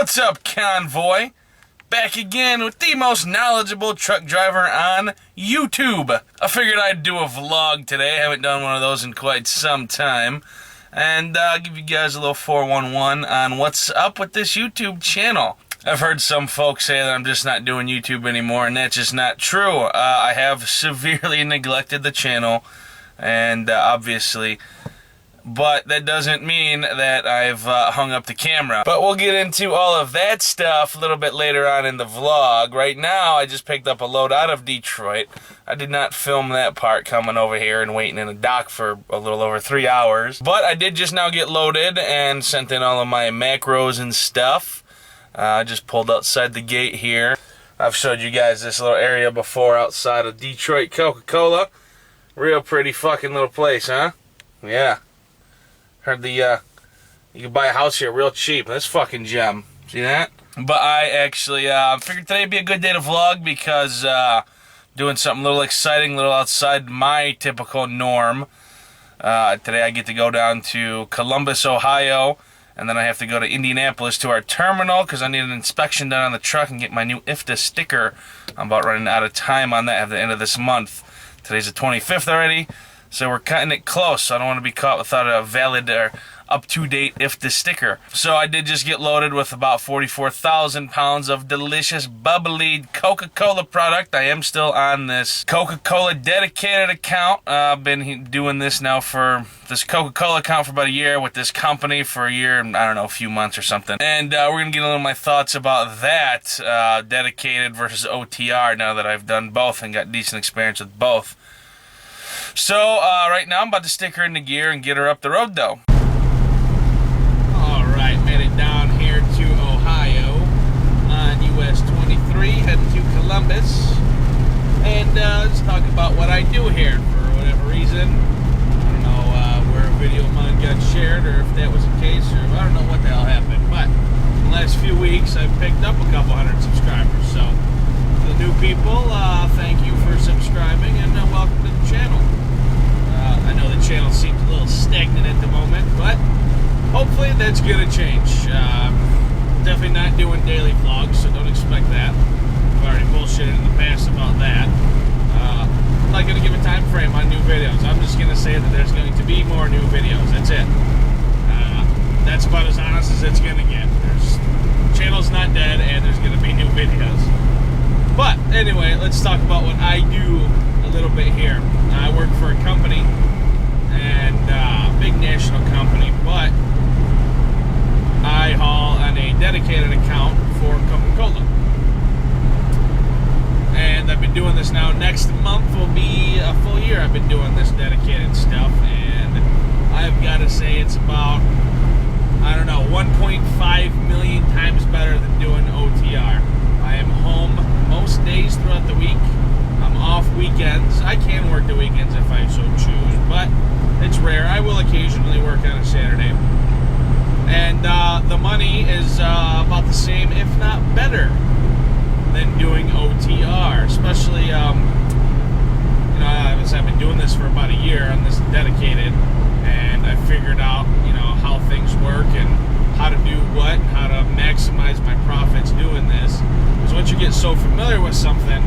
What's up, Convoy? Back again with the most knowledgeable truck driver on YouTube. I figured I'd do a vlog today. I haven't done one of those in quite some time. And give you guys a little 411 on what's up with this YouTube channel. I've heard some folks say that I'm just not doing YouTube anymore, and that's just not true. I have severely neglected the channel, and obviously... But that doesn't mean that I've hung up the camera. But we'll get into all of that stuff a little bit later on in the vlog. Right now, I just picked up a load out of Detroit. I did not film that part coming over here and waiting in a dock for a little over 3 hours. But I did just now get loaded and sent in all of my macros and stuff. I just pulled outside the gate here. I've showed you guys this little area before outside of Detroit Coca-Cola. Real pretty fucking little place, huh? Yeah. Heard you can buy a house here real cheap. That's fucking gem. See that? But I actually figured today would be a good day to vlog because doing something a little exciting, a little outside my typical norm. Today I get to go down to Columbus, Ohio, and then I have to go to Indianapolis to our terminal because I need an inspection done on the truck and get my new IFTA sticker. I'm about running out of time on that at the end of this month. Today's the 25th already. So we're cutting it close, so I don't want to be caught without a valid or up-to-date IFTA sticker. So I did just get loaded with about 44,000 pounds of delicious, bubbly Coca-Cola product. I am still on this Coca-Cola dedicated account. I've been doing this now for this Coca-Cola account for about a year, with this company for a year, I don't know, a few months or something. And we're going to get a little of my thoughts about that, dedicated versus OTR, now that I've done both and got decent experience with both. So, right now I'm about to stick her in the gear and get her up the road, though. Alright, made it down here to Ohio on US 23, heading to Columbus. And let's talk about what I do here. For whatever reason, I don't know where a video of mine got shared or if that was the case, or I don't know what the hell happened. But in the last few weeks, I've picked up a couple hundred subscribers. So, to the new people, thank you for subscribing and welcome to the channel. I know the channel seems a little stagnant at the moment, but hopefully that's going to change. Definitely not doing daily vlogs, so don't expect that. I've already bullshitted in the past about that. I'm not going to give a time frame on new videos. I'm just going to say that there's going to be more new videos. That's it. That's about as honest as it's going to get. The channel's not dead, and there's going to be new videos. But anyway, let's talk about what I do a little bit here. I work for a company, and big national company, but I haul on a dedicated account for Coca-Cola. And I've been doing this now. Next month will be a full year I've been doing this dedicated stuff, and I've got to say it's about, I don't know, 1.5 million times better than doing OTR. I am home most days throughout the week. I'm off weekends. I can work the weekends if I so choose, but it's rare. I will occasionally work on a Saturday. And the money is about the same, if not better, than doing OTR. Especially, you know, I've been doing this for about a year on this dedicated, and I figured out, you know, how things work and how to do what, how to maximize my profits doing this. Because once you get so familiar with something,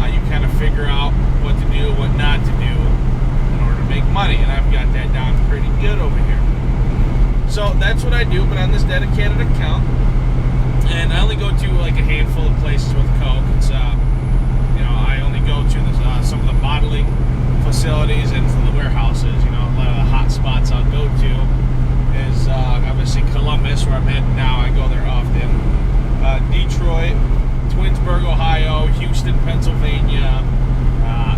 you kind of figure out what to do, what not to do in order to make money, and I've got that down pretty good over here. So that's what I do, but on this dedicated account, and I only go to like a handful of places with Coke. It's you know, I only go to some of the bottling facilities and some of the warehouses. You know, a lot of the hot spots I'll go to is obviously Columbus, where I'm heading now. I go there often. Detroit, Twinsburg, Ohio, Houston, Pennsylvania,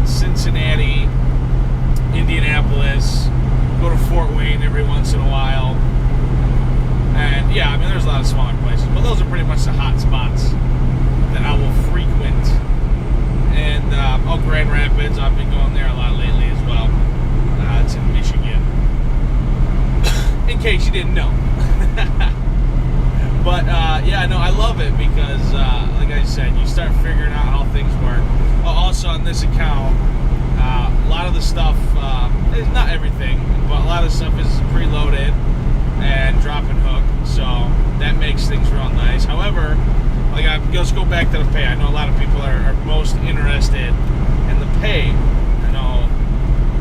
Cincinnati, Indianapolis, go to Fort Wayne every once in a while. And yeah, I mean, there's a lot of smaller places, but those are pretty much the hot spots that I will frequent. And Grand Rapids, I've been going there a lot lately as well. It's in Michigan, in case you didn't know. But yeah, no, I love it because, like I said, you start figuring out how things work. Also on this account, a lot of the stuff, not everything, but a lot of stuff is preloaded. and drop and hook, so that makes things real nice. However, like, let's go back to the pay. I know a lot of people are most interested in the pay. I know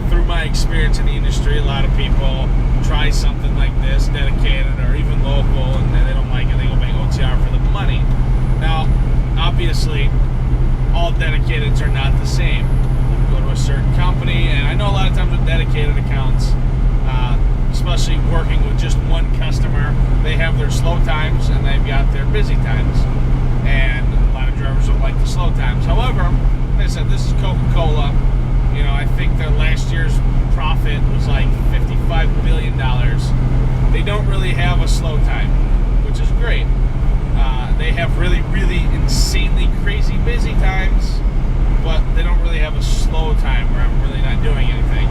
through my experience in the industry, a lot of people try something like this, dedicated or even local, and they don't like it. They go make OTR for the money. Now, obviously, all dedicateds are not the same. You go to a certain company, and I know a lot of times with dedicated accounts, especially working with just one customer, they have their slow times and they've got their busy times. And a lot of drivers don't like the slow times. However, like I said, this is Coca-Cola. You know, I think their last year's profit was like $55 billion. They don't really have a slow time, which is great. They have really, really insanely crazy busy times, but they don't really have a slow time where I'm really not doing anything.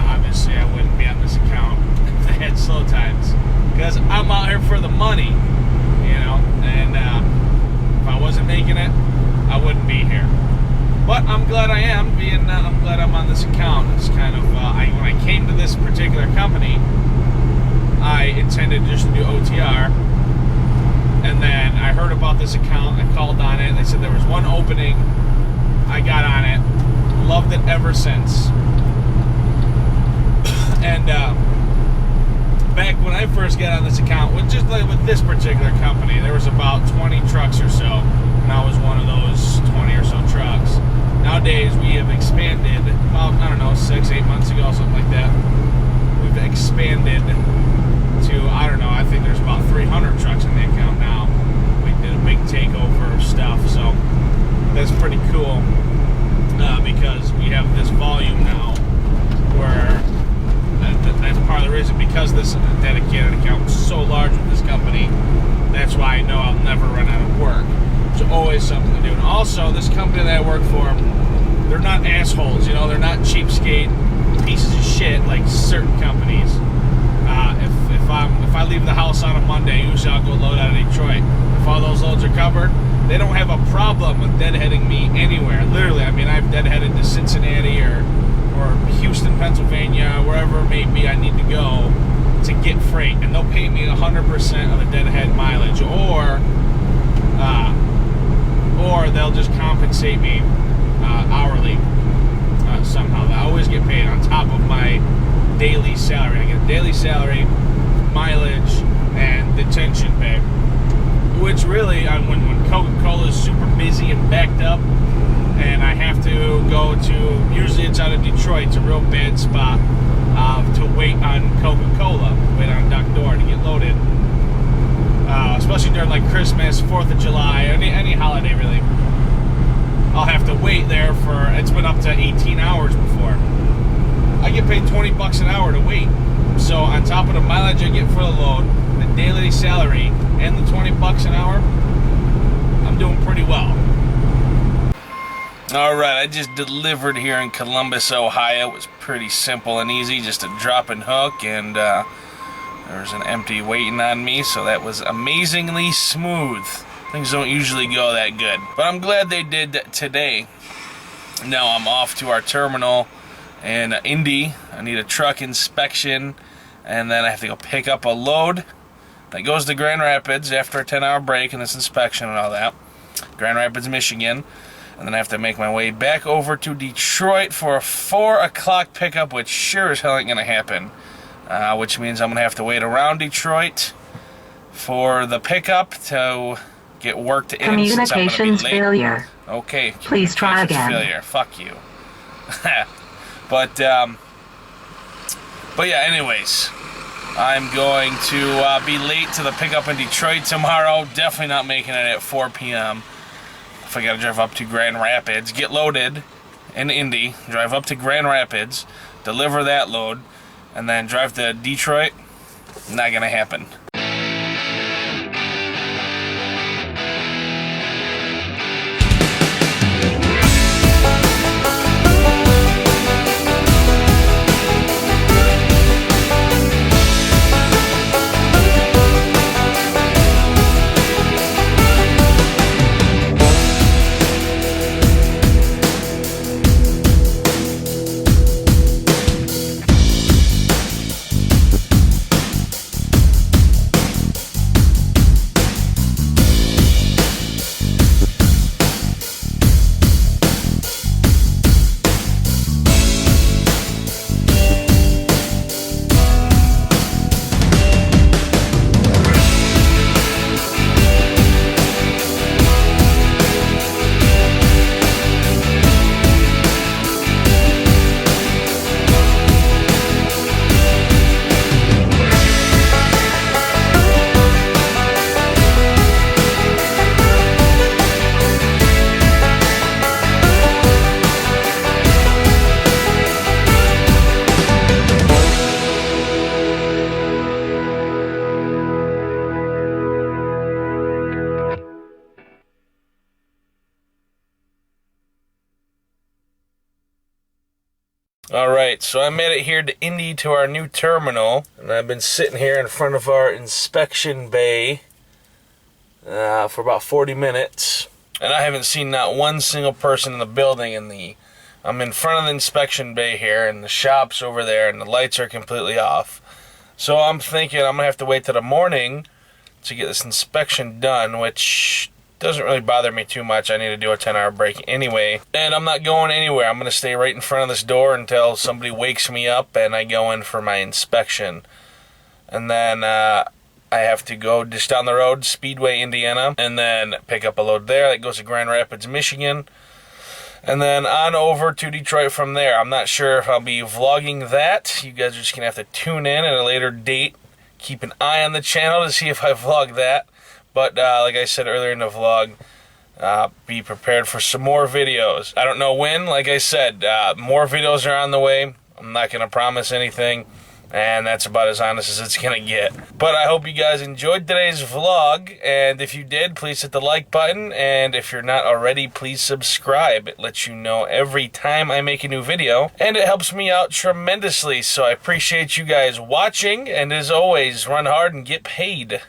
Obviously, I wouldn't be on this account if they had slow times, because I'm out here for the money, you know, and if I wasn't making it, I wouldn't be here. But I'm glad I am, I'm glad I'm on this account. It's kind of, when I came to this particular company, I intended just to do OTR, and then I heard about this account, I called on it, they said there was one opening, I got on it, loved it ever since. And back when I first got on this account, with this particular company, there was about 20 trucks or so, and I was one of those 20 or so trucks. Nowadays, we have expanded about, I don't know, 6-8 months ago, something like that. We've expanded to, I don't know, I think there's about 300 trucks in the account now. We did a big takeover of stuff, so that's pretty cool, because we have this volume now where that's part of the reason, because this dedicated account is so large with this company. That's why I know I'll never run out of work. There's always something to do. And also, this company that I work for, they're not assholes, you know, they're not cheapskate pieces of shit like certain companies. If I leave the house on a Monday, usually I'll go load out of Detroit. If all those loads are covered, they don't have a problem with deadheading me anywhere. Literally, I mean, I've deadheaded to Cincinnati or Houston, Pennsylvania, wherever it may be I need to go to get freight, and they'll pay me 100% of the deadhead mileage, or they'll just compensate me hourly somehow. I always get paid on top of my daily salary. I get daily salary, mileage, and detention pay, which really, when Coca-Cola is super busy and backed up, and I have to go to, usually it's out of Detroit, it's a real bad spot, to wait on Coca-Cola, wait on dock door to get loaded. Especially during like Christmas, 4th of July, any holiday really. I'll have to wait there for, it's been up to 18 hours before. I get paid $20 an hour to wait. So on top of the mileage I get for the load, the daily salary, and the $20 an hour, I'm doing pretty well. Alright, I just delivered here in Columbus, Ohio. It was pretty simple and easy, just a drop and hook, and there's an empty waiting on me, so that was amazingly smooth. Things don't usually go that good, but I'm glad they did today. Now I'm off to our terminal in Indy. I need a truck inspection, and then I have to go pick up a load that goes to Grand Rapids after a 10-hour break and this inspection and all that. Grand Rapids, Michigan. And then I have to make my way back over to Detroit for a 4 o'clock pickup, which sure as hell ain't going to happen. Which means I'm going to have to wait around Detroit for the pickup to get worked in. Communications failure. Okay. Please try again. Failure. Fuck you. But yeah, anyways, I'm going to be late to the pickup in Detroit tomorrow. Definitely not making it at 4 p.m. If I gotta drive up to Grand Rapids, get loaded in Indy, drive up to Grand Rapids, deliver that load, and then drive to Detroit, not gonna happen. Alright, so I made it here to Indy to our new terminal, and I've been sitting here in front of our inspection bay for about 40 minutes, and I haven't seen not one single person in the building. I'm in front of the inspection bay here, and the shop's over there, and the lights are completely off. So I'm thinking I'm going to have to wait till the morning to get this inspection done, which doesn't really bother me too much. I need to do a 10-hour break anyway. And I'm not going anywhere. I'm going to stay right in front of this door until somebody wakes me up and I go in for my inspection. And then I have to go just down the road, Speedway, Indiana, and then pick up a load there. That goes to Grand Rapids, Michigan. And then on over to Detroit from there. I'm not sure if I'll be vlogging that. You guys are just going to have to tune in at a later date. Keep an eye on the channel to see if I vlog that. But like I said earlier in the vlog, be prepared for some more videos. I don't know when. Like I said, more videos are on the way. I'm not going to promise anything, and that's about as honest as it's going to get. But I hope you guys enjoyed today's vlog, and if you did, please hit the like button, and if you're not already, please subscribe. It lets you know every time I make a new video, and it helps me out tremendously, so I appreciate you guys watching, and as always, run hard and get paid.